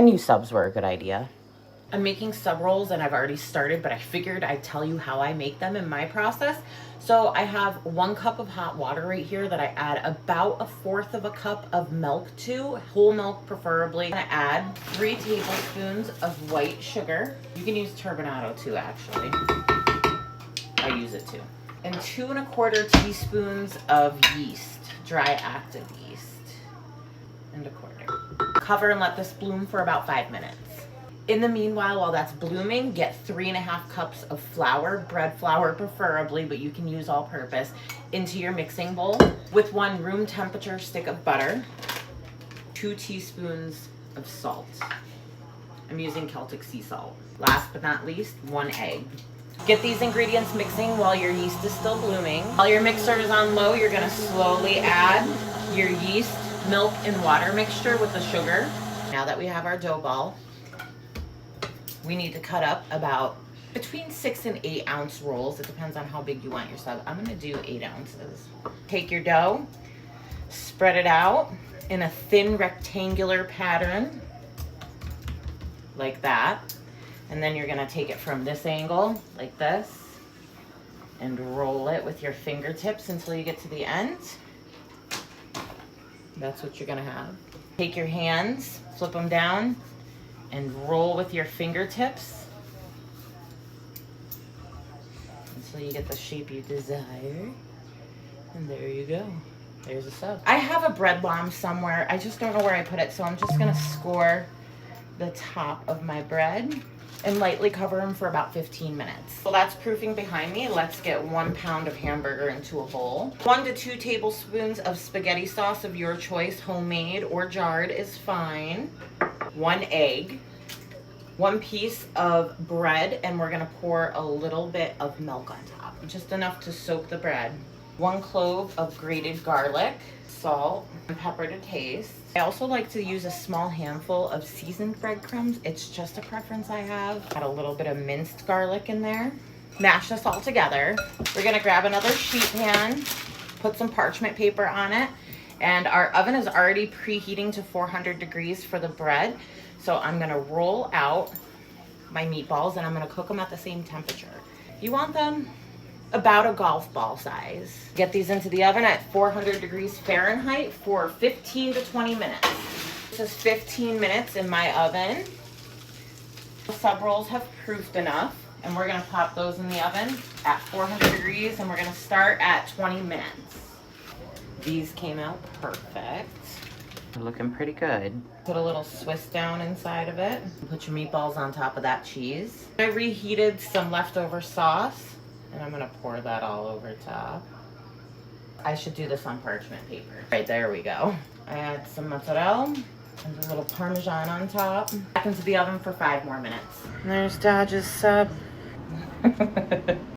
I knew subs were a good idea. I'm making sub rolls and I've already started, but I figured I'd tell you how I make them in my process. So I have 1 cup of hot water right here that I add about 1/4 of a cup of milk to, whole milk preferably. I'm gonna add 3 tablespoons of white sugar. You can use turbinado too, actually. I use it too. And 2 1/4 teaspoons of yeast, dry active yeast, and 1/4. Cover and let this bloom for about 5 minutes. In the meanwhile, while that's blooming, get 3 1/2 cups of flour, bread flour preferably, but you can use all purpose, into your mixing bowl with 1 room temperature stick of butter, 2 teaspoons of salt. I'm using Celtic sea salt. Last but not least, 1 egg. Get these ingredients mixing while your yeast is still blooming. While your mixer is on low, you're gonna slowly add your yeast, milk, and water mixture with the sugar. Now that we have our dough ball, we need to cut up about between 6 and 8 ounce rolls. It depends on how big you want your sub. I'm gonna do 8 ounces. Take your dough, spread it out in a thin rectangular pattern, like that. And then you're gonna take it from this angle, like this, and roll it with your fingertips until you get to the end. That's what you're gonna have. Take your hands, flip them down, and roll with your fingertips until you get the shape you desire. And there you go. There's a sub. I have a bread lamb somewhere. I just don't know where I put it, so I'm just gonna score the top of my bread and lightly cover them for about 15 minutes. Well, that's proofing behind me. Let's get 1 pound of hamburger into a bowl. 1 to 2 tablespoons of spaghetti sauce of your choice, homemade or jarred is fine. 1 egg, 1 piece of bread, and we're gonna pour a little bit of milk on top, just enough to soak the bread. 1 clove of grated garlic, salt, and pepper to taste. I also like to use a small handful of seasoned breadcrumbs. It's just a preference I have. Add a little bit of minced garlic in there. Mash this all together. We're gonna grab another sheet pan, put some parchment paper on it, and our oven is already preheating to 400 degrees for the bread. So I'm gonna roll out my meatballs and I'm gonna cook them at the same temperature. You want them about a golf ball size. Get these into the oven at 400 degrees Fahrenheit for 15 to 20 minutes. This is 15 minutes in my oven. The sub rolls have proofed enough, and we're gonna pop those in the oven at 400 degrees, and we're gonna start at 20 minutes. These came out perfect. They're looking pretty good. Put a little Swiss down inside of it. Put your meatballs on top of that cheese. I reheated some leftover sauce, and I'm gonna pour that all over top. I should do this on parchment paper. Right, there we go. I add some mozzarella and a little Parmesan on top. Back into the oven for 5 more minutes. And there's Dodge's sub.